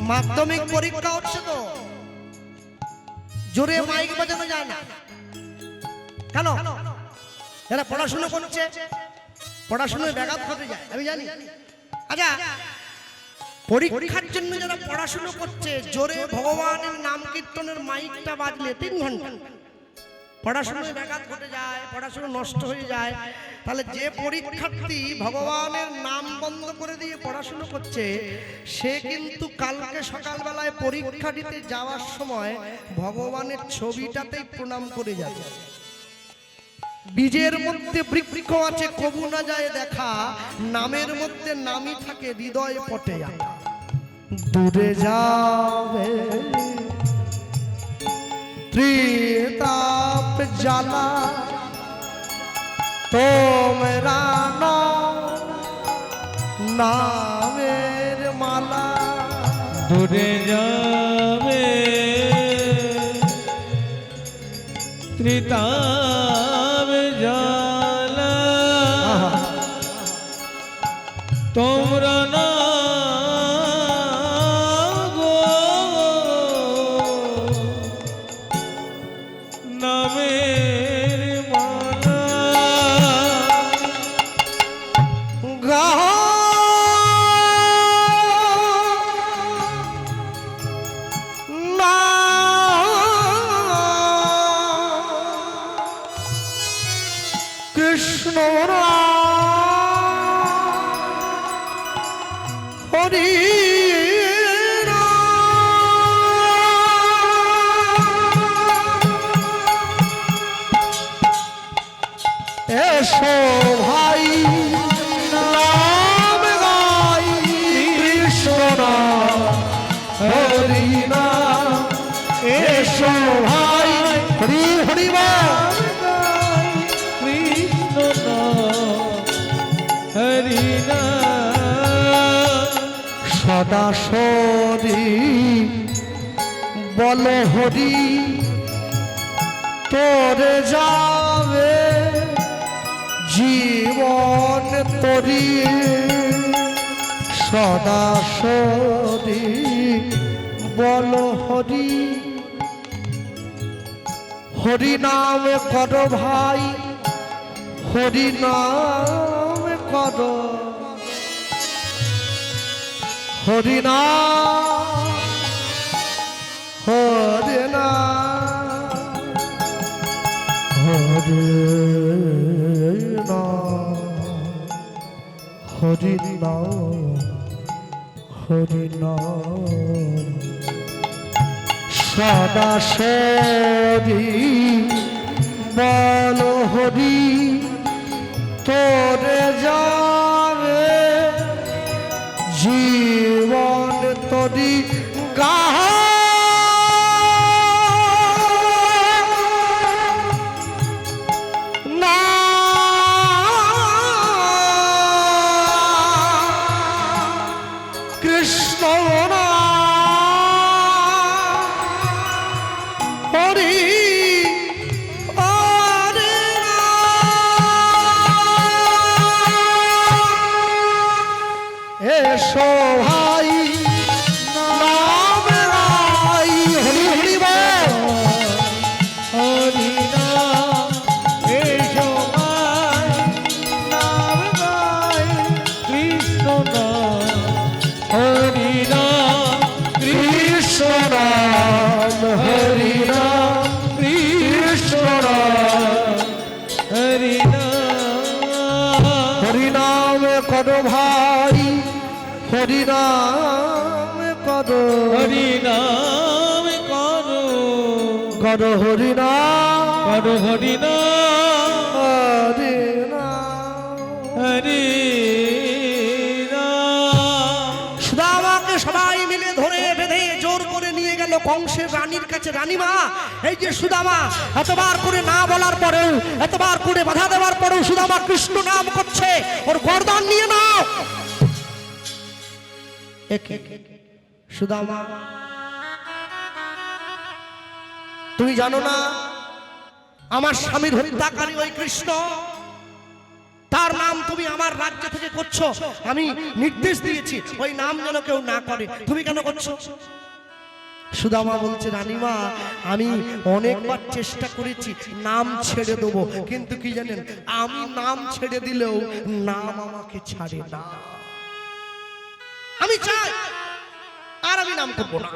মাধ্যমিক পরীক্ষা হচ্ছে তো জোরে মাইক বাজানো যায় না কেন? যারা পড়াশোনা করছে পড়াশোনায় ব্যাঘাত ঘটে যায়, আমি জানি। আচ্ছা, পরীক্ষার জন্য যারা পড়াশোনা করছে জোরে ভগবানের নাম কীর্তনের মাইকটা বাজলে 3 ঘন্টা পড়াশোনায় ব্যাঘাত ঘটে যায়, পড়াশোনা নষ্ট হয়ে যায়। তাহলে যে পরীক্ষার্থী ভগবানের নাম বন্ধ করে দিয়ে পড়াশোনা করছে সে কিন্তু কালকে সকালবেলায় পরীক্ষা দিতে যাওয়ার সময় ভগবানের ছবিটাতেই প্রণাম করে যাবে। বীজের মধ্যে বৃক্ষ আছে কবু না যায় দেখা, নামের মধ্যে নামই থাকে হৃদয় পটে আঁকা। দূরে যাবে ত্রিতাপ জ্বালা তোমরা নামের মালা। দূরে যাবে ত্রিতাপ জ্বালা তোমরা না গো নামের মালা। কৃষ্ণ হরি এসো ভাই নাম গাই কৃষ্ণ হরি নাম। এসো ভাই হরি হরি বল কৃষ্ণ হরি সদা সরি বল হরি তোরে যাবে জীবন তরি। সদা সরি বল হরি, হরি নাম কর ভাই হরি নাম কর। হরি নাম হরি নাম হরি নাম হরি নাম হরি নাম। সদা সরি বল হরি তোরে যাবে জীবন তরি। গাহ না কৃষ্ণ না হরি এসো ভাই নাম রাই হরি হরি বল হরি নাম। এসো ভাই নাম গাই কৃষ্ণ নাম হরি নাম। কৃষ্ণ নাম হরি নাম কৃষ্ণ নাম হরি নাম। হরি নাম করো ভাই হরি নাম করো। হরি নাম করো করো হরি নাম করো হরি নাম হরি নাম। হরি নাম। সুদামাকে সবাই মিলে ধরে বেঁধে জোর করে নিয়ে গেল কংসের রানীর কাছে। রানীমা, এই যে সুদামা এতবার করে না বলার পরেও এতবার করে বাধা দেওয়ার পরেও সুদামা কৃষ্ণ নাম করছে, ওর গর্দান নিয়ে নাও। সুদামা, তুমি জানো না আমার স্বামীর হত্যাকারী ওই কৃষ্ণ? তার নাম তুমি আমার রাজ্য থেকে করছো, আমি নির্দেশ দিয়েছি ওই নাম যেন কেউ না করে, তুমি কেন করছো? সুদামা বলছে, রানীমা আমি অনেকবার চেষ্টা করেছি নাম ছেড়ে দেবো, কিন্তু কি জানেন, আমি নাম ছেড়ে দিলেও নাম আমাকে ছাড়ে না। আমি চাই আর আমি নাম করবো না।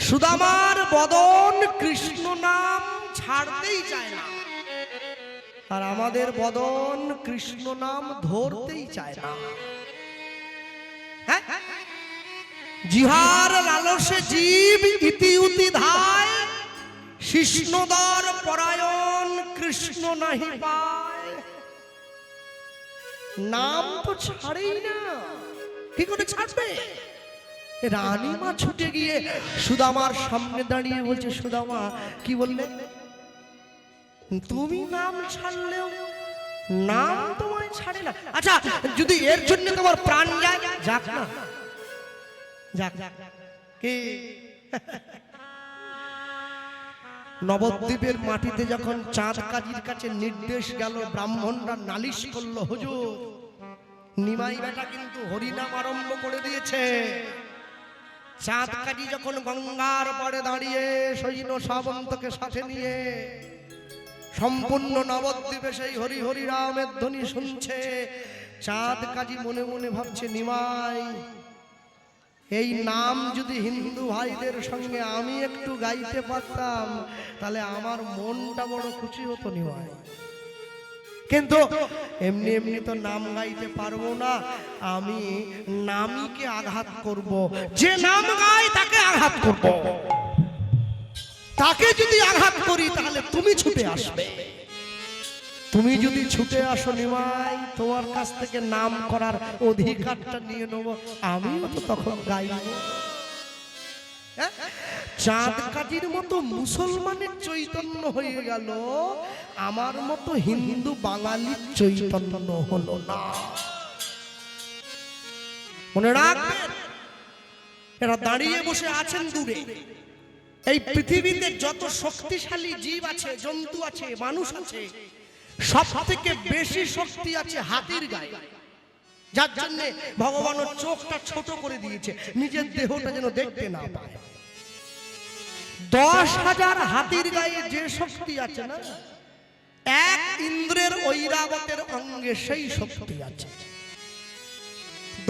সুদামার বদন কৃষ্ণ নাম ছাড়তেই চায় না, আর আমাদের বদন কৃষ্ণ নাম ধরতেই চায় না। জিহার লালসে জীব ইতি উতি ধায়, শিষ্ণদর পরায়ণ কৃষ্ণ নাহি পায়। নাম তো ছাড়েই না, কি করে ছাড়বে? রানীমা ছুটে গিয়ে সুদামার সামনে দাঁড়িয়ে বলছে, সুদামা কি বললে? তুমি নাম ছাড়লেও নাম তোমায় ছাড়ে না। আচ্ছা যদি এর জন্য তোমার প্রাণ যায়, যাক না, যাক। কি নবদ্বীপের মাটিতে যখন চাঁদ কাজীর কাছে নির্দেশ গেল, ব্রাহ্মণরা নালিশ করলো, হুজুর নিমাই বেটা কিন্তু হরিনাম আরম্ভ করে দিয়েছে। চাঁদ কাজী যখন গঙ্গার পাড়ে দাঁড়িয়ে সৈন্য সাবন্তকে সাথে নিয়ে সম্পূর্ণ নবদ্বীপে সেই হরি হরি রামের ধ্বনি শুনছে, চাঁদ কাজী মনে মনে ভাবছে, নিমাই এই নাম যদি হিন্দু ভাইদের সঙ্গে আমি একটু গাইতে পারতাম তাহলে আমার মনটা বড় খুশি হতো নিমাই, কিন্তু এমনি এমনি তো নাম গাইতে পারবো না, আমি নামীকে আঘাত করব, যে নাম গায় তাকে আঘাত করব। তাকে যদি আঘাত করি তাহলে তুমি ছুটে আসবে, তুমি যদি ছুটে আসো নিমাই, তোমার কাছ থেকে নাম করার অধিকারটা নিয়ে নেব, আমিও তো তখন গাইব। চাঁদ কাজীর মতো মুসলমানের চৈতন্য হয়ে গেল, আমার মতো হিন্দু বাঙালির চৈতন্য হলো না। মনে রাখবেন, এরা দাঁড়িয়ে বসে আছেন দূরে। এই পৃথিবীতে যত শক্তিশালী জীব আছে, জন্তু আছে, মানুষ আছে, সব থেকে বেশি শক্তি আছে হাতির গায়ে, যার জন্য ভগবানের চোখটা ছোট করে দিয়েছে, নিজের দেহটা যেন দেখতে না পায়। 10,000 হাতির গায়ে যে শক্তি আছে না, এক ইন্দ্রের ঐরাবতের অঙ্গে সেই শক্তি আছে।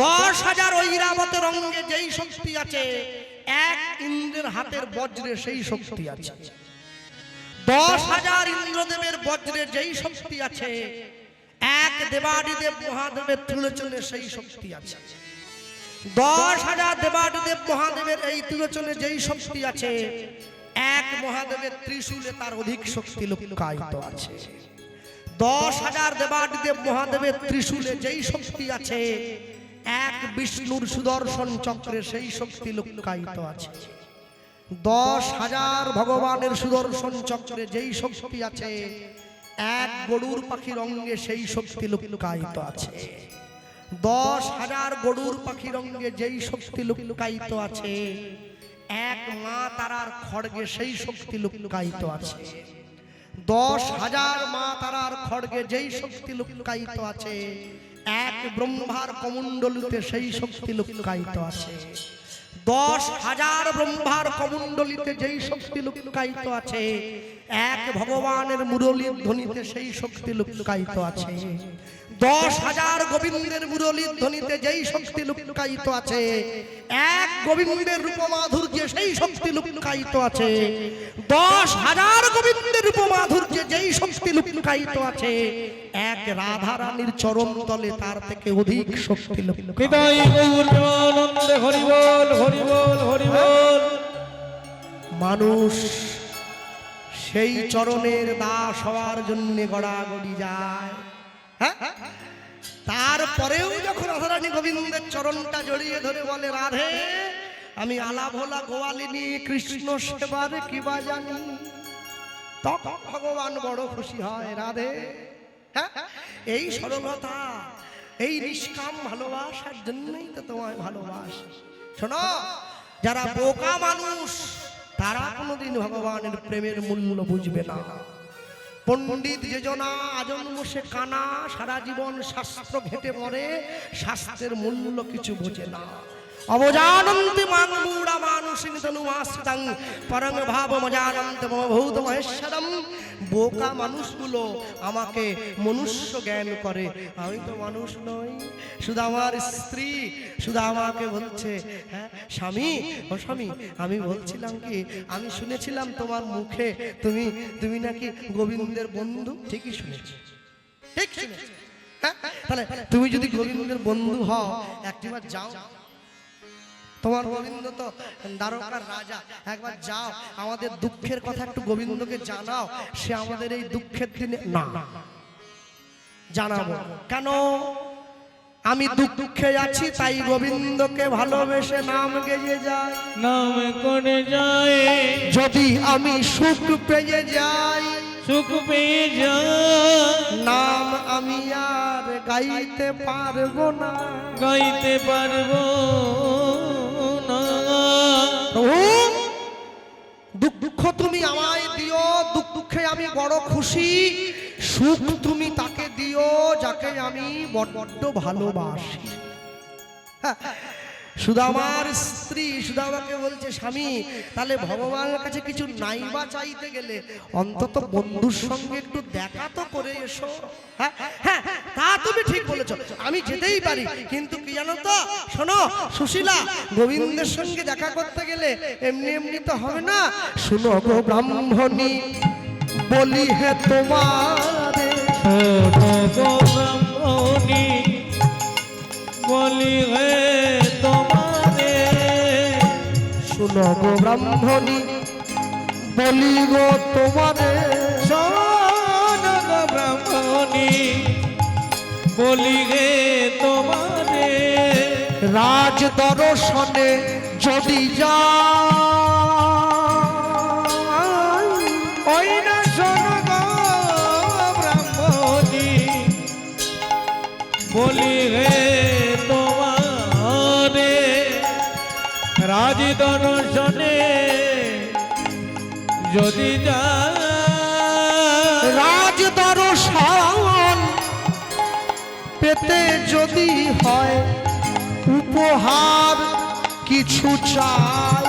10,000 ঐরাবতের অঙ্গে যেই শক্তি আছে, এক ইন্দ্রের হাতের বজ্রে সেই শক্তি আছে। 10,000 ইন্দ্রদেবের বজ্রে যেই শক্তি আছে, এক দেবাদিদেব মহাদেবের ত্রিলোচনে সেই শক্তি আছে। 10,000 দেবাদিদেব মহাদেবের এই ত্রিলোচনে যেই শক্তি আছে, এক মহাদেবের ত্রিশূলে তার অধিক শক্তি লুকায়িত আছে। 10,000 দেবাদিদেব মহাদেবের ত্রিশূলে যেই শক্তি আছে, এক বিষ্ণুর সুদর্শন চক্রে সেই শক্তি লুকায়িত আছে। 10,000 ভগবানের সুদর্শন চক্রে যেই শক্তি আছে, এক গরুর পাখির অঙ্গে সেই শক্তি লুকায়িত আছে। 10,000 গরুর পাখির অঙ্গে যেই শক্তি লুকায়িত আছে, এক মা তারার খড়গে সেই শক্তি লুকায়িত আছে। 10,000 মা তারার খড়গে যেই শক্তি লুকায়িত আছে, এক ব্রহ্মার কমণ্ডলিতে সেই শক্তি লুকায়িত আছে। 10,000 ব্রহ্মার কমণ্ডলিতে যেই শক্তি লুকায়িত আছে, এক ভগবানের মুরলীর ধ্বনিতে সেই শক্তি লুকায়িত আছে। 10,000 গোবিন্দের মুরলীর ধ্বনিতে যেই শক্তি লুকায়িত আছে, এক গোবিন্দের রূপমাধুর্যে সেই শক্তি লুকায়িত আছে। 10,000 গোবিন্দের রূপমাধুর্যে যেই শক্তি লুকায়িত আছে, এক রাধা রানীর চরণ তলে তার থেকে অধিক শক্তি লুকায়িত। হৃদয় গৌর প্রেমানন্দে হরি বল, হরি বল, হরি বল। মানুষ সেই চরণের দাস হওয়ার জন্য গড়াগড়ি যায়, হ্যাঁ? তারপরেও যখন রাধারানী গোবিন্দের চরণটা জড়িয়ে ধরে বলে, রাধে আমি আলা ভোলা গোয়ালিনী, কৃষ্ণ সেবার কিবা জানি, তখন ভগবান বড় খুশি হয়। রাধে, হ্যাঁ, এই সরলতা, এই নিষ্কাম ভালোবাসার জন্যই তো তোমায় ভালোবাসি। শোনো, যারা বোকা মানুষ তারা কোনোদিন ভগবানের প্রেমের মূল্য বুঝবে না। পণ্ডিত যেজনা আজন্ম সে কানা, সারা জীবন শাস্ত্র ঘেটে মরে, শাস্ত্রের মূল্য কিছু বোঝে না। অবজানন্তি মানমূঢ়া মানসিং তনুমাশ্রিতাং পরম ভাব মজানন্তি ভূত মহেশ্বরম। বোকা মানুষগুলো আমাকে মনুষ্য জ্ঞান করে, আমি তো মানুষ নই। শুধু আমার স্ত্রী শুধু আমাকে বলছে, হ্যাঁ স্বামী, ও স্বামী, আমি বলছিলাম কি, আমি শুনেছিলাম তোমার মুখে তুমি নাকি গোবিন্দের বন্ধু। ঠিকই শুনেছি, ঠিক শুনেছি। হ্যাঁ, তাহলে তুমি যদি গোবিন্দের বন্ধু হও, একবার যাও, তোমার গোবিন্দ তো দ্বারকার রাজা, একবার যাও, আমাদের দুঃখের কথা একটু গোবিন্দকে জানাও, সে আমাদের এই দুঃখের দিনে না জানাবো কেন? আমি দুঃখে আছি তাই গোবিন্দকে ভালোবেসে নাম গেয়ে যাই, নাম করে যায়। যদি আমি সুখ পেয়ে যাই, সুখ পেয়ে যায়, নাম আমি আর গাইতে পারবো না, গাইতে পারবো না। দুঃখ তুমি আমায় দিও, দুঃখে আমি বড় খুশি। সুখ তুমি তাকে দিও যাকে আমি বড্ড ভালোবাসি। শুধু আমার স্ত্রী শুধু আমাকে বলছে, স্বামী তাহলে ভগবানের কাছে কিছু নাইবা চাইতে গেলে অন্তত বন্ধুর সঙ্গে একটু দেখা তো করে এসো। হ্যাঁ হ্যাঁ, তা তুমি ঠিক বলেছো, আমি যেতেই পারি, কিন্তু কি জানো তো, শোনো সুশীলা, গোবিন্দের সঙ্গে দেখা করতে গেলে এমনি এমনি তো হবে না। শুনো গো ব্রাহ্মণী, বলি হে তোমারে, শোনো গো ব্রাহ্মণী, বলি হে তোমারে। শুনো গো ব্রাহ্মণী, বলি গো তোমারে, শোনো গো ব্রাহ্মণী, বলি হে তোমারে। রাজ দর্শনে যদি যাই, ওই না শোনো গো ব্রাহ্মণী, বলি হে তোমারে। রাজ দর্শনে যদি যায়, রাজ দর্শন পেতে যদি হয়, উপহার কিছু চাই।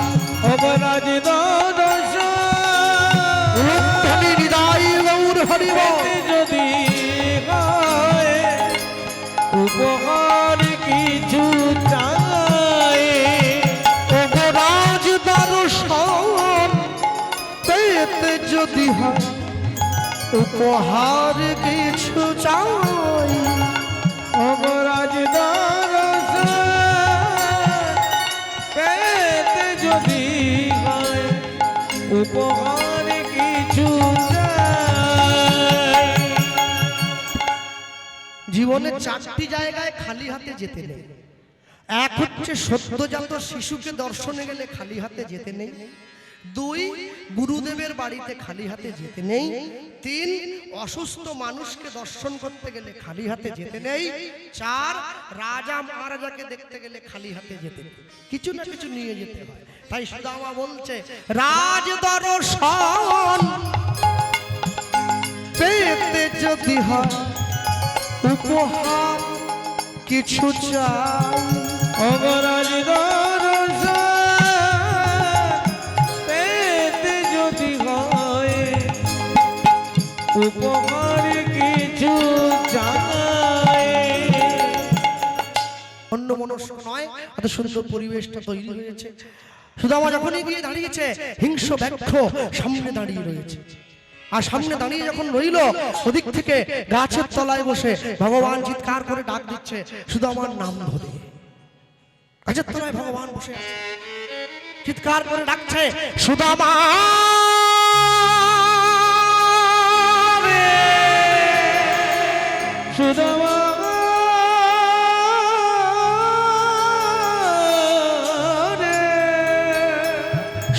অবরাজ দর্শন রূপধনী হৃদয় গৌর হরিব, যদি হয়, উপহার কিছু চাই। রাজ দর্শন পেতে যদি হয়, উপহার কিছু চাই। অবরাজ দর্শন পেতে যদি হয়, উপহার কিছু চাই। জীবনে চারটি জায়গায় খালি হাতে যেতে নেই। এক হচ্ছে সদ্যজাত শিশুকে দর্শনে গেলে খালি হাতে যেতে নেই। দুই, গুরুদেবের বাড়িতে খালি হাতে যেতে নেই। তিন, অসুস্থ মানুষকে দর্শন করতে গেলে খালি হাতে যেতে নেই। চার, রাজা মহারাজাকে দেখতে গেলে খালি হাতে যেতে নেই, কিছু না কিছু নিয়ে যেতে হয়। তাই সুদামা বলছে, রাজ দর্শন পেতে যদি হয়, উপহার কিছু চাই। অবরাজ দর্শন পেতে যদি হয়, উপহার কিছু চাই। অন্য মনস্ক নয়, এত সুন্দর পরিবেশটা তৈরি হয়েছে। সুদামা যখনই গিয়ে দাঁড়িয়েছে, হিংস্র ব্যাঘ্র সামনে দাঁড়িয়ে রয়েছে। আর সামনে দাঁড়িয়ে যখন রইল, ওদিক থেকে গাছের তলায় বসে ভগবান চিৎকার করে ডাক দিচ্ছে সুদামার নাম ধরে। গাছের তলায় ভগবান বসে আছে, চিৎকার করে ডাকছে সুদামা রে, সুদামা রে,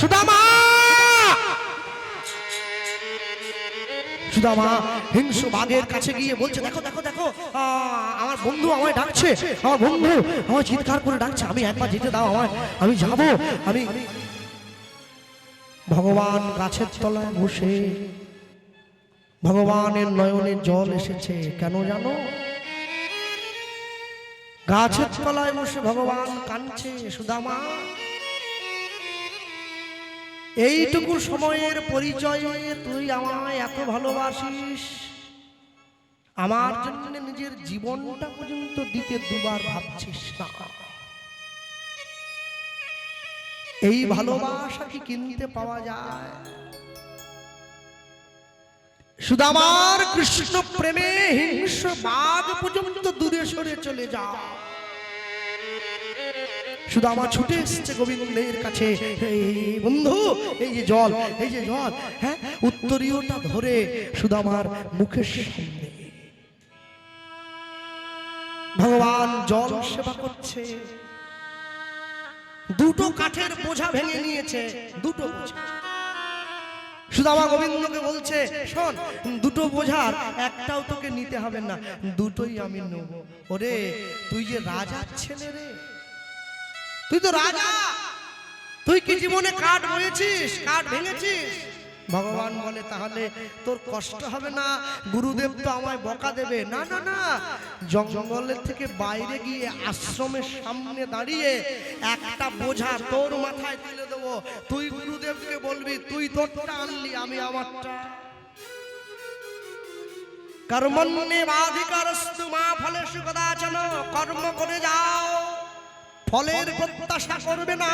সুদামা। সুদামা হিংস্র বাঘের কাছে গিয়ে বলছে, দেখো দেখো দেখো, আমার বন্ধু আমায় ডাকছে, আমার বন্ধু আমায় চিৎকার করে ডাকছে, আমি একবার যেতে দাও আমায়, আমি যাব। আমি ভগবান গাছের তলায় বসে ভগবানের নয়নে জল এসেছে কেন জানো? গাছের তলায় বসে ভগবান কাঁদছে, সুদামা এইটুকু সময়ের পরিচয়ে তুই আমায় এত ভালোবাসিস, আমার জন্য নিজের জীবনটা পর্যন্ত দিতে দুবার ভাবছিস না। এই ভালোবাসা কি কিনতে পাওয়া যায়? সুদামার কৃষ্ণ প্রেমে হিংস্র বাঘ পর্যন্ত দূরে সরে চলে যা। সুদামা ছুটে এসছে গোবিন্দের কাছে, বন্ধু এই যে জল, এই যে জল, হ্যাঁ উত্তরীয়টা ধরে সুদামার মুখের সামনে ভগবান জল সেবা করছে। দুটো কাঠের বোঝা ভেঙে নিয়েছে, দুটো বোঝা। সুদামা গোবিন্দকে বলছে, শোন দুটো বোঝার একটাও তোকে নিতে হবে না, দুটোই আমি নেব। ওরে তুই যে রাজার ছেলে রে, তুই তো রাজা, তুই কি জীবনে কাঠ বয়েছিস, কাঠ ভেঙেছিস? ভগবান বলে তাহলে তোর কষ্ট হবে না, গুরুদেব তো আমায় বকা দেবে না। না না, জঙ্গলের থেকে বাইরে গিয়ে আশ্রমের সামনে দাঁড়িয়ে একটা বোঝা তোর মাথায় তুলে দেবো, তুই গুরুদেবকে বলবি তুই তোরটা আনলি, আমি আমারটা। কর্মণ্যেবাধিকারস্তু মা ফলেষু কদাচন, কর্ম করে যাও, ফলের প্রত্যাশা করবে না।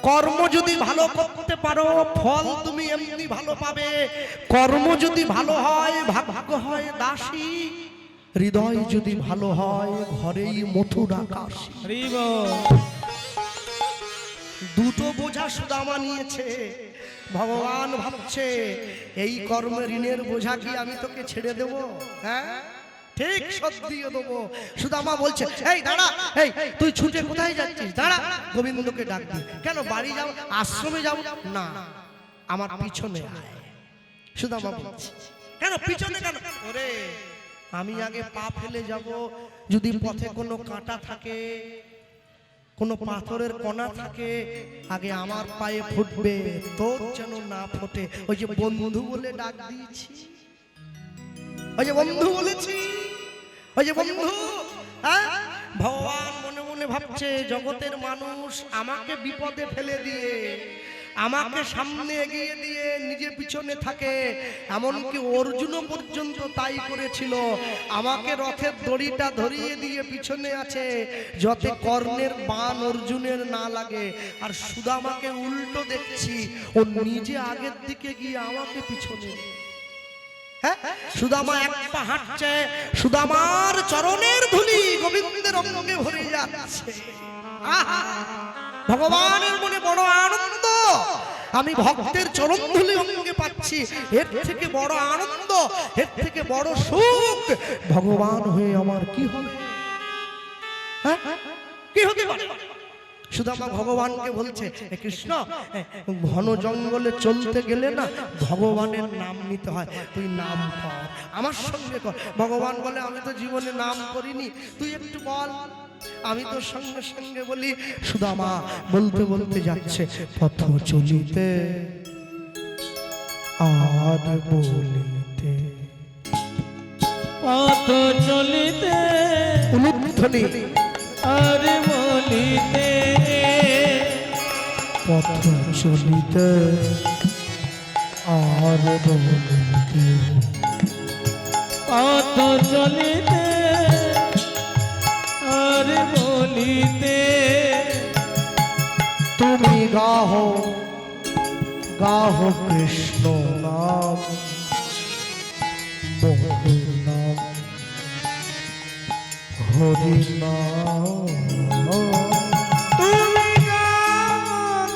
কর্ম যদি ভালো করতে পারো ফল তুমি এমনি ভালো পাবে। কর্ম যদি ভালো হয় ভাগ্য হয় দাসী, হৃদয় যদি ভালো হয় ঘরেই মথুরা কাশী। দুটো বোঝা সুদামা নিয়েছে। ভগবান ভাবছে এই কর্ম ঋণের বোঝা কি আমি তোকে ছেড়ে দেব? হ্যাঁ ঠিক শোধ দিয়ে দেবো। সুদামা বলছে, এই দাঁড়া, এই তুই ছুটে কোথায় যাচ্ছিস? দাঁড়া, গোবিন্দকে ডাক দি। কেন বাড়ি যাও, আশ্রমে যাও? না, আমার পিছনে আয়। সুদামা বলছে, কেন পিছনে কেন? ওরে আমি আগে পা ফেলে যাব, যদি পথে কোনো কাঁটা থাকে, কোনো পাথরের কণা থাকে, আগে আমার পায়ে ফুটবে, তোর যেন না ফোটে। ওই যে বন্ধু বলে ডাক দিয়েছি, ওই যে বন্ধু বলেছি, ওই যে বন্ধু। হ্যাঁ ভগবান মনে মনে ভাবছে জগতের মানুষ আমাকে বিপদে ফেলে দিয়ে, আমাকে সামনে এগিয়ে দিয়ে নিজে পিছনে থাকে। এমনকি অর্জুনও পর্যন্ত তাই করেছিল, আমাকে রথের দড়িটা ধরিয়ে দিয়ে পিছনে আছে যাতে কর্ণের বাণ অর্জুনের না লাগে। আর সুদামাকে উল্টো দেখছি, ও নিজে আগের দিকে গিয়ে আমাকে পিছনে। সুদামা এক পা হাঁটছে, সুদামার চরণের ধুলি গোবিন্দের অঙ্গে ভরে যাচ্ছে। ভগবানের মনে বড় আনন্দ, আমি ভক্তের চরণ ধুলি অঙ্গে পাচ্ছি, এর থেকে বড় আনন্দ, এর থেকে বড় সুখ ভগবান হয়ে আমার কি হবে? কি হতে পারে? সুদামা ভগবানকে বলছে, কৃষ্ণ ঘন জঙ্গলে চলতে গেলে না ভগবানের নাম নিতে হয়, তুই নাম কর, আমার সঙ্গে কর। ভগবান বলে, আমি তো জীবনে নাম করিনি, তুই একটু বল। আমি তো সঙ্গে সঙ্গে বলি। সুদামা বলতে বলতে যাচ্ছে, পথ চলিতে আর বলিতে, পথ চলিতে অনুধ্বনি আর বলিতে, পথ চলিতে আর বলিতে, পথ চলিতে আর বলিতে, তুমি গাহো গাহো কৃষ্ণ নাম, বহু নাম হরি নাম। তুমি গাও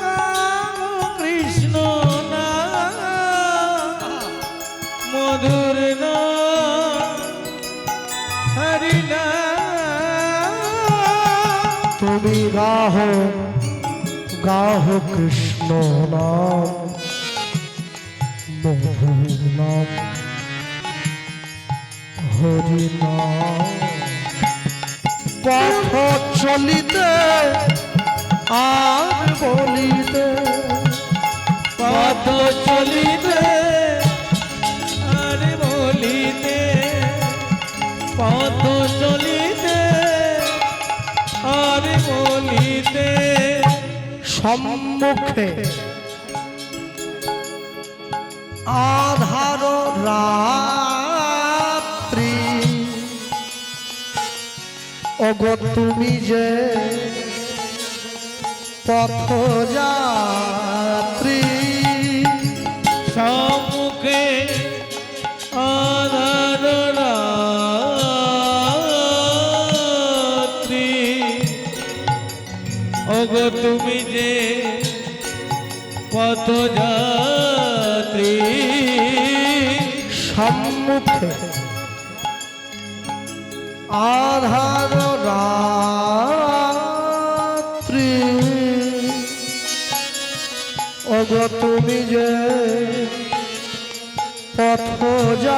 গাও কৃষ্ণ নাম, মধুর নাম হরি নাম। তুমি গাহো গাহো কৃষ্ণ নাম, মধুর নাম হরি নাম। পথ চলিতে আর বলিতে, পথ চলিতে আর সম্মুখে আধার রাত্রি ওগো তুমি যে পথযাত্রী সম্মুখে আধার রাত্রি ওগো তুমি যে পথযাত্রী সম্মুখে আধার রাত্রি ওগো তুমি যে পথযাত্রী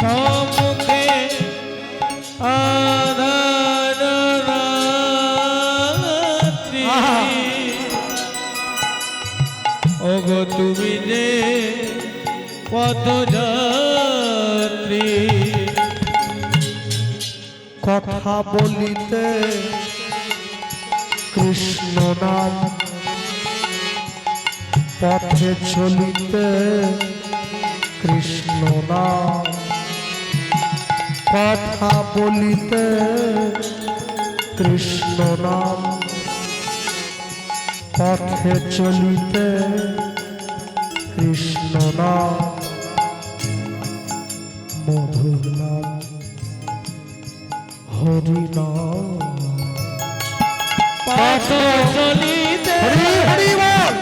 সম্মুখে আধার রাত্রি ওগো তুমি যে পথযাত্রী কথা বলিতে কৃষ্ণ নাম পথে চলিতে কৃষ্ণ নাম কথা বলিতে কৃষ্ণ নাম পথে চলিতে কৃষ্ণ নাম মধুর নাম হরি নাম পথ চলিতে হরি হরি বল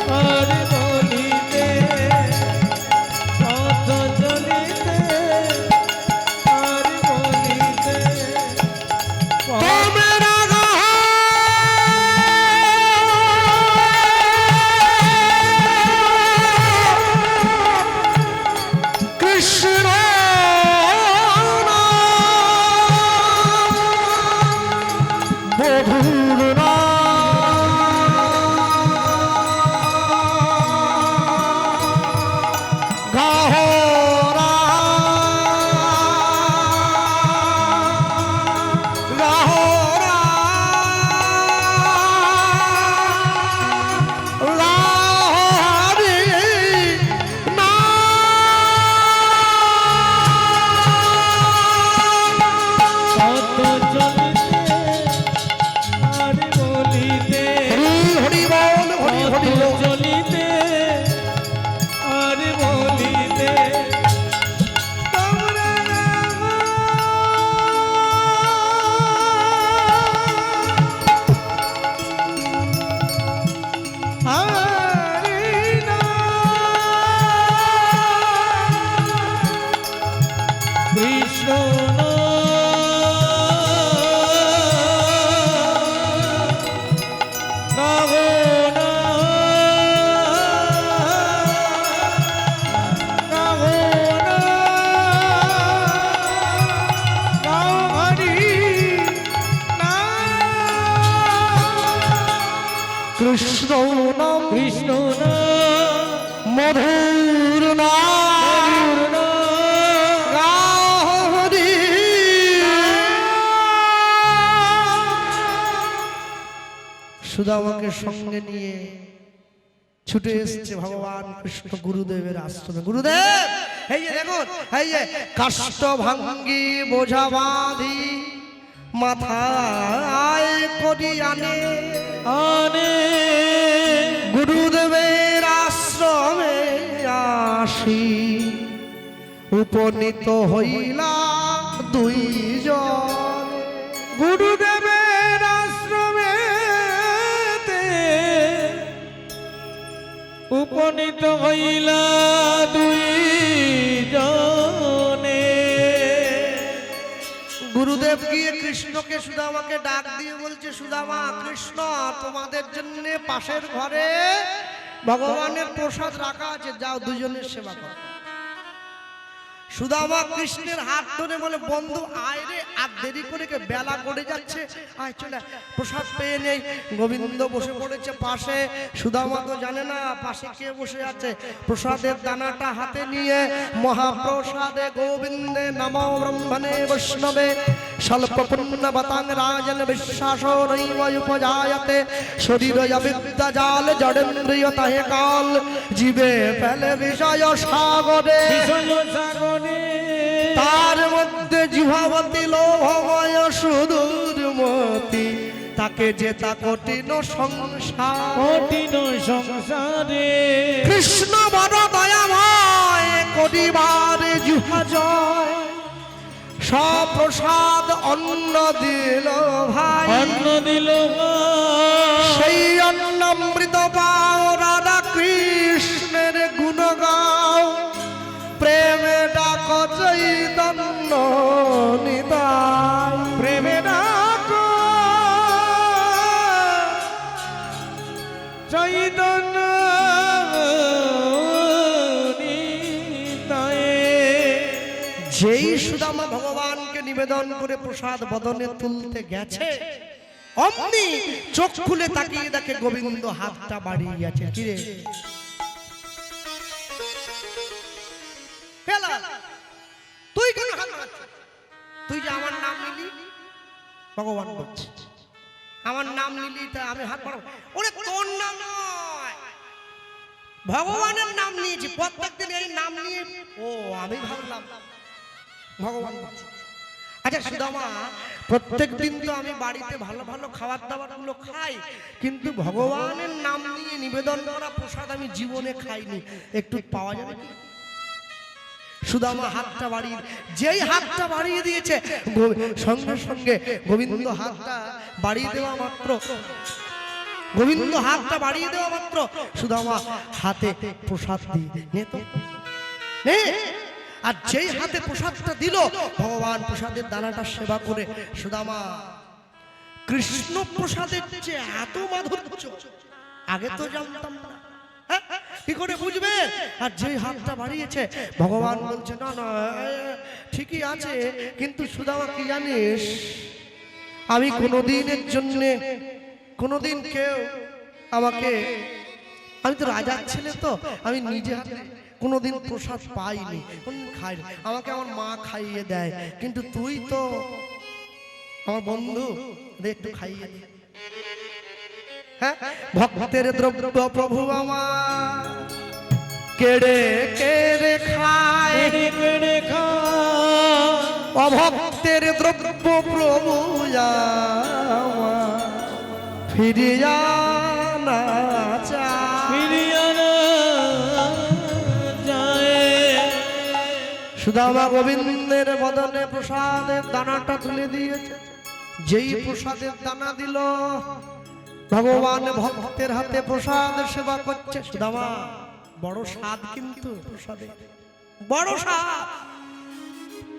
হরি বলিতে পথ চলিতে হরি বলিতে তোমরা কৃষ্ণ মধুর গাহরা গাহরা লাহরি না পথ চলিতে হরি বলিতে হরি হরি বল হরি হরি পথ বল চলিতে হরি বলিতে তোমরা হরি কৃষ্ণ কৃষ্ণ নাম কৃষ্ণ মধুর নাম গাহরি সুদামাকে সঙ্গে নিয়ে ছুটে এসছে ভগবান কৃষ্ণ গুরুদেবের আশ্রমে। গুরুদেব এই যে দেখুন, এই যে কাষ্ঠ ভাঙ্গি বোঝা বাঁধি মাথায় করি আনে আনে গুরুদেবের আশ্রমে আসি উপনীত হইলা দুইজন। গুরুদেবের আশ্রমে উপনীত হইলা দুই জনে। গুরুদেব গিয়ে কৃষ্ণকে সুদামাকে ডাক দিয়ে বলছে, সুদামা কৃষ্ণ তোমাদের জন্য পাশের ঘরে ভগবানের প্রসাদ রাখা আছে, যাও দুজনের সেবা করো। সুদামা কৃষ্ণের হাত ধরে বলে, বন্ধু আয় রে, আর দেরি করে কে, বেলা করে যাচ্ছে, আয় চলে আয়, প্রসাদ পেয়ে নেই। গোবিন্দ বসে পড়েছে পাশে। সুদামা তো জানে না পাশে কে বসে আছে। প্রসাদের দানাটা হাতে নিয়ে মহাপ্রসাদে গোবিন্দে নমো ব্রহ্মণে বৈষ্ণবে স্বল্প পুণ্যবতাং রাজন বিশ্বাসো নৈব উপজায়তে শরীর বিদ্যা জাল জড়েন্দ্রিয় তাহে কাল জীবে ফেলে বিষয় সাগরে তার মধ্যে জিহাবতী লোভময় সুদূর মতি তাকে জেতা কঠিন সংসারে কৃষ্ণ বড় দয়াময় করিবার জিহা জয় সপ্রসাদ অন্ন দিল ভাই, অন্ন দিল সেই অন্নামৃত পাও রাধা কৃষ্ণের গুণ গাও প্রেমে ডাক চৈতন্য নিতাই প্রেমে ডাক চৈতন্য নিতাই। যেই সুদামা ভগবানকে নিবেদন করে প্রসাদ বদনে তুলতে গেছে, অমনি চোখ খুলে তাকিয়ে দেখে গোবিন্দ হাতটা বাড়িয়ে গেছে। কিরে তুই কেন হাত বাড়াচ্ছিস? তুই যে আমার নাম নিলি, ভগবান বলছে আমার নাম নিলি তা আমি হাত বাড়াবো? ওরে তোর নাম নয়, ভগবানের নাম নিয়েছি, প্রত্যেকদিন এই নাম নিয়ে। ও আমি ভাবলাম ভগবান বলছে। আচ্ছা সুদামা, প্রত্যেক দিন তো আমি বাড়িতে ভালো ভালো খাবার দাবার গুলো খাই, কিন্তু ভগবানের নাম নিয়ে নিবেদন করা প্রসাদ আমি জীবনে খাইনি, একটু পাওয়া যাবে কি? সুদামা হাতটা বাড়িয়ে, যেই হাতটা বাড়িয়ে দিয়েছে সঙ্গে সঙ্গে গোবিন্দ হাতটা বাড়িয়ে দেওয়া মাত্র, গোবিন্দ হাতটা বাড়িয়ে দেওয়া মাত্র সুদামা হাতে প্রসাদ দিয়ে নে তো নে। আর যেই হাতে প্রসাদটা দিল, ভগবান প্রসাদের দানাটা সেবা করে সুদামা কৃষ্ণ প্রসাদের যে এত মাধুর্য আগে তো জানতাম না, কি করে বুঝবে? আর যেই হাতটা বাড়িয়েছে ভগবান বলছে না না ঠিকই আছে, কিন্তু সুদামা কি জানিস, আমি কোনোদিনের জন্য কোনোদিন কেউ আমাকে, আমি তো রাজার ছেলে, তো আমি নিজে হাতে কোনোদিন প্রসাদ পাইনি, কোনদিন খাইনি, আমাকে আমার মা খাইয়ে দেয়, কিন্তু তুই তো আমার বন্ধু, একটু খাইয়ে দে। হ্যাঁ, ভক্তের দ্রব্য প্রভু আমার কেড়ে কেড়ে খায়, কেড়ে খায়, অভক্তের দ্রব্য প্রভু আমার ফিরিয়া না সুদামা গোবিন্দের বদনে প্রসাদের দানাটা তুলে দিয়েছে। যেই প্রসাদের দানা দিল, ভগবান ভক্তের হাতে প্রসাদ সেবা করছে। সুদামা বড় স্বাদ, কিন্তু প্রসাদে বড় স্বাদ।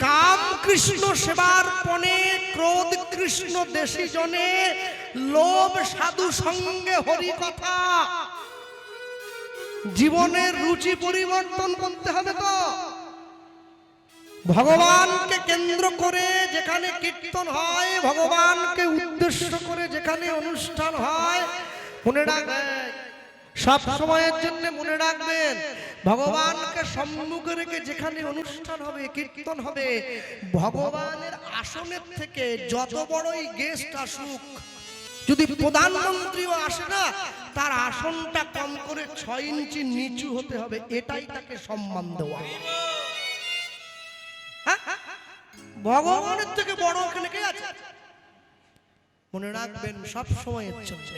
কাম কৃষ্ণ সেবার পণে, ক্রোধ কৃষ্ণ দেশি জনে, লোভ সাধু সঙ্গে হরি কথা। জীবনের রুচি পরিবর্তন করতে হবে তো। ভগবানকে কেন্দ্র করে যেখানে কীর্তন হয়, ভগবানকে উদ্দেশ্য করে যেখানে অনুষ্ঠান হয়, মনে রাখবেন, সব সময়ের জন্য মনে রাখবেন, ভগবানকে সম্মুখে রেখে যেখানে অনুষ্ঠান হবে, কীর্তন হবে, ভগবানের আসনের থেকে যত বড়ই গেস্ট আসুক, যদি প্রধানমন্ত্রীও আসে না, তার আসনটা কম করে 6 ইঞ্চি নিচু হতে হবে, এটাই তাকে সম্মান দেওয়া। ভগবানের থেকে বড় ওখানে কে আছে? মনে রাখবেন সব সময়ের জন্য,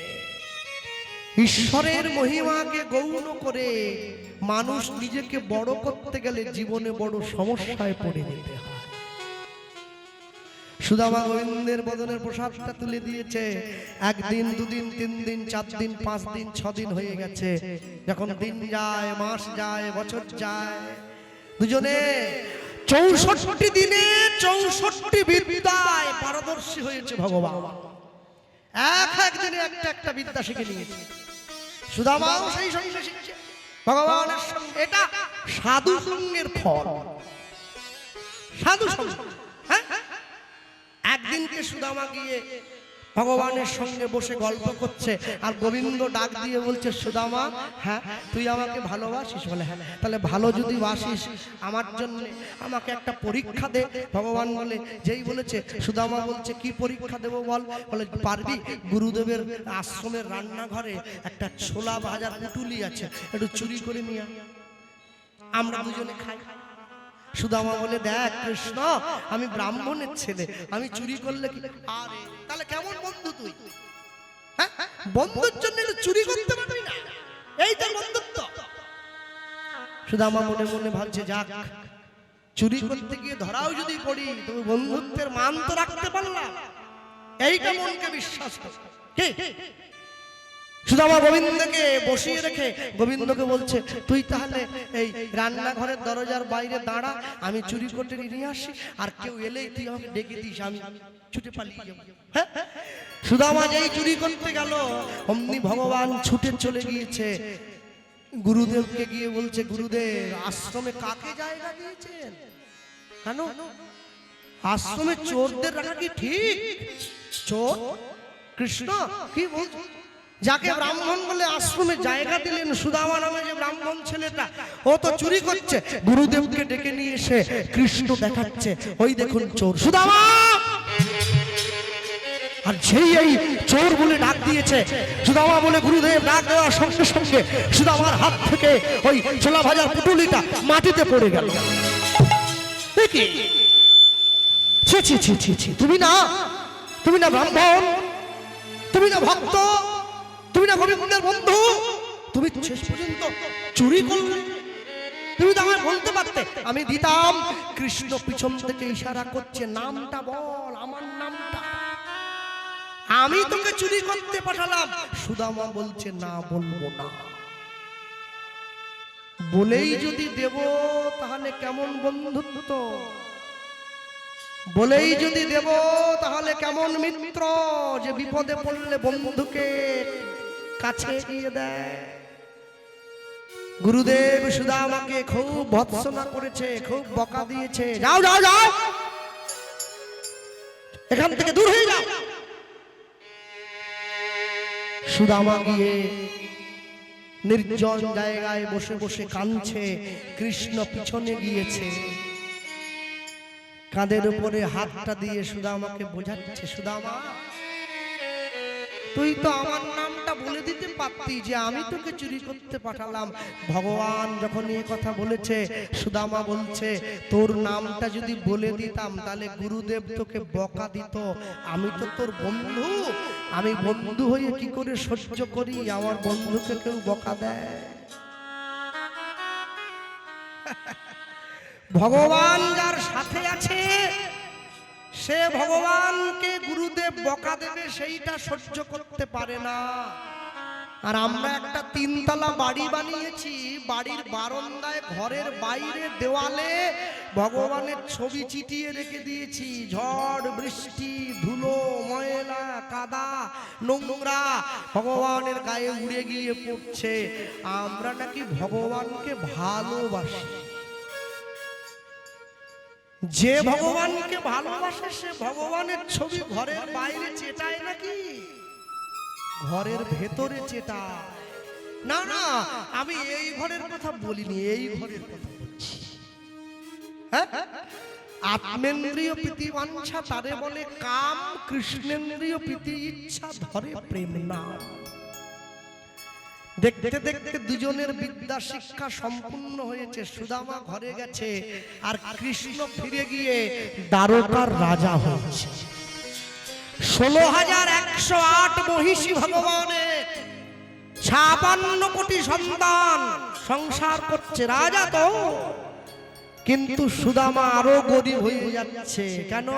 ঈশ্বরের মহিমাকে গৌণ করে মানুষ নিজেকে বড় করতে গেলে জীবনে বড় সমস্যায় পড়ে যেতে হয়। সুদামা গোবিন্দের বদনের প্রসাদটা তুলে দিয়েছে। একদিন, দুদিন, 3 দিন, 4 দিন, 5 দিন, 6 দিন হয়ে গেছে। যখন দিন যায়, মাস যায়, বছর যায়, দুজনে 64 দিনে 64 বিদ্যায় পারদর্শী হয়েছে ভগবান। এক দিনে একটা একটা বিদ্যা শিখে নিয়েছে। সুদামাও সেই সঙ্গে শিখছে ভগবানের সঙ্গে। এটা সাধু সঙ্গের ফল। সাধু সঙ্গ। হ্যাঁ, একদিনকে সুদামা গিয়ে ভগবানের সঙ্গে বসে গল্প করছে, আর গোবিন্দ ডাক দিয়ে বলছে, সুদামা হ্যাঁ তুই আমাকে ভালোবাসিস? বলে হ্যাঁ। তাহলে ভালো যদি বাসিস আমার জন্য আমাকে একটা পরীক্ষা দে। ভগবান বলে, যেই বলেছে সুদামা বলছে, কি পরীক্ষা দেবো বল? বলে পারবি? গুরুদেবের আশ্রমের রান্নাঘরে একটা ছোলা ভাজার পুটুলি আছে, একটু চুরি করে নিয়ে আমরা দুজনে খাই। সুদামা বলে, দেখ কৃষ্ণ, আমি ব্রাহ্মণের ছেলে, আমি চুরি করলে কি? আরে তাহলে কেমন বন্ধু তুই? হ্যাঁ, বন্ধুর জন্য চুরি করতে পারবি না? এই তো বন্ধুত্ব। সুদামা মনে মনে ভাবছে, যাক, চুরি করতে গিয়ে ধরাও যদি পড়ি, তুমি বন্ধুত্বের মান তো রাখতে পারলাম, এইটা মনকে বিশ্বাস কর। সুদামা গোবিন্দকে বসিয়ে রেখে গোবিন্দকে বলছে, তুই তাহলে এই রান্নাঘরের দরজার বাইরে দাঁড়া, আমি চুরি করতে নিয়ে আসি, আর কেউ এলেই তুই আমাকে ডেকে দিস, আমি ছুটে পালিয়ে যাবো। হ্যাঁ, সুদামা যেই চুরি করতে গেল, অমনি ভগবান ছুটে চলে গিয়েছে গুরুদেবকে গিয়ে বলছে, গুরুদেব আশ্রমে কাকে জায়গা দিয়েছেন? কেন আশ্রমে চোরদের রাখা কি ঠিক? চোর কৃষ্ণ কি বলছো? যাকে ব্রাহ্মণ বলে আশ্রমে জায়গা দিলেন, সুদামা নামে যে ব্রাহ্মণ ছেলেটা, ও তো চুরি করছে। গুরুদেবকে ডেকে নিয়ে এসে কৃষ্ণ দেখাচ্ছে, ওই দেখুন চোর সুদামা। আর যেই এই চোর বলে ডাক দিয়েছে, সুদামা বলে গুরুদেব ডাক দেওয়ার সঙ্গে সঙ্গে সুদামার হাত থেকে ওই ছোলা ভাজার পুটুলিটা মাটিতে পড়ে গেল। তুমি না ব্রাহ্মণ, তুমি না ভক্ত, তুমি না গোবিন্দের বন্ধু, তুমি শেষ পর্যন্ত চুরি করলে। তুমি তো আমায় বলতে পারতে, আমি দিতাম। কৃষ্ণ পিছন থেকে ইশারা করছে, নামটা বল, আমার নামটা, আমি তোকে চুরি করতে পাঠালাম। সুদামা বলছে, না বলবো না। বলেই যদি দেব তাহলে কেমন বন্ধুত্ব, বলেই যদি দেব তাহলে কেমন মিত্র, যে বিপদে পড়লে বন্ধুকে কাছে এগিয়ে দেয়। গুরুদেব সুদামাকে খুব ভৎসনা করেছে, খুব বকা দিয়েছে, যাও যাও যাও, এখান থেকে দূর হয়ে যাও। সুদামা গিয়ে নির্জন জায়গায় বসে বসে কাঁদছে। কৃষ্ণ পিছনে গিয়েছে, কাঁধের উপরে হাতটা দিয়ে সুদামাকে বোঝাচ্ছে, সুদামা তুই তো আমার নামটা বলে দিতে পারতি, যে আমি তোকে চুরি করতে পাঠালাম। ভগবান যখন এই কথা বলেছে, সুদামা বলছে, তোর নামটা যদি বলে দিতাম তাহলে গুরুদেব তোকে বকা দিত। আমি তো তোর বন্ধু, আমি বন্ধু হয়ে কি করে সহ্য করি আমার বন্ধুকে কেউ বকা দেয়? ভগবান যার সাথে আছে, সে ভগবানকে গুরুদেব বকা দেবে সেইটা সহ্য করতে পারে না। আর আমরা একটা 3 তলা বাড়ি বানিয়েছি, বাড়ির বারান্দায় ঘরের বাইরে দেওয়ালে ভগবানের ছবি চিটিয়ে রেখে দিয়েছি। ঝড় বৃষ্টি ধুলো ময়লা কাদা নোংরা ভগবানের গায়ে উড়ে গিয়ে পড়ছে, আমরা নাকি ভগবানকে ভালোবাসি। যে ভগবানকে ভালোবাসে সে ভগবানের ছবি ঘরের বাইরে চেটায় নাকি? ঘরের ভেতরে চেটায়। না না, আমি এই ঘরের কথা বলিনি, এই ঘরের কথা বলছি। হ্যাঁ, আত্মেন্দ্রিয় প্রীতি বাঞ্ছা তারে বলে কাম, কৃষ্ণেন্দ্রিয় প্রীতি ইচ্ছা ধরে প্রেম নাম। দেখতে দেখতে দুজনের বিদ্যা শিক্ষা সম্পূর্ণ হয়েছে। সুদামা ঘরে গেছে আর কৃষ্ণ ফিরে গিয়ে দ্বারকার রাজা হয়েছে। 16,108 মহিষী ভগবানের 56 কোটি সন্তান সংসার করছে রাজা তো, কিন্তু সুদামা আরো গরিব হয়ে যাচ্ছে। কেন?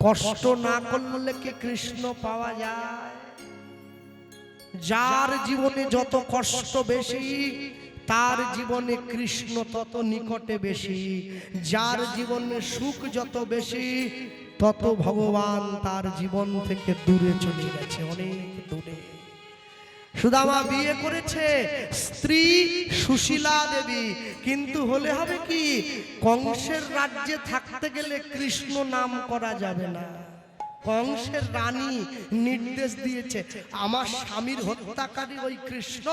কষ্ট না করলে কি কৃষ্ণ পাওয়া যায়? যার জীবনে যত কষ্ট বেশি তার জীবনে কৃষ্ণ তত নিকটে বেশি। যার জীবনে সুখ যত বেশি তত ভগবান তার জীবন থেকে দূরে চলে গেছে, অনেক দূরে। সুদামা বিয়ে করেছে স্ত্রী সুশীলা দেবী, কিন্তু হলে হবে কি, কংসের রাজ্যে থাকতে গেলে কৃষ্ণ নাম করা যাবে না। কংসের রানী নির্দেশ দিয়েছে, আমার স্বামীর হত্যাকারী ওই কৃষ্ণ,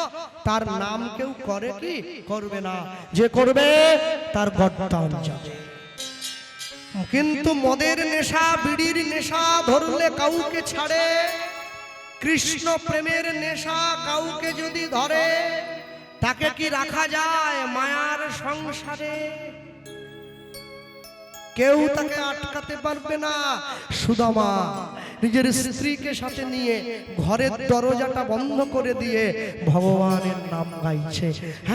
তার নাম কেউ করে কি করবে না, যে করবে তার গর্দান যাবে। কিন্তু মদের নেশা, বিড়ির নেশা ধরলে কাউকে ছাড়ে, কৃষ্ণ প্রেমের নেশা কাউকে যদি ধরে, তাকে কি রাখা যায় মায়ার সংসারে? কেউ তাকে আটকাতে পারবে না। সুদামা নিজের স্ত্রীকে সাথে নিয়ে ঘরের দরজাটা বন্ধ করে দিয়ে ভগবানের নাম গাইছে। হ্যাঁ।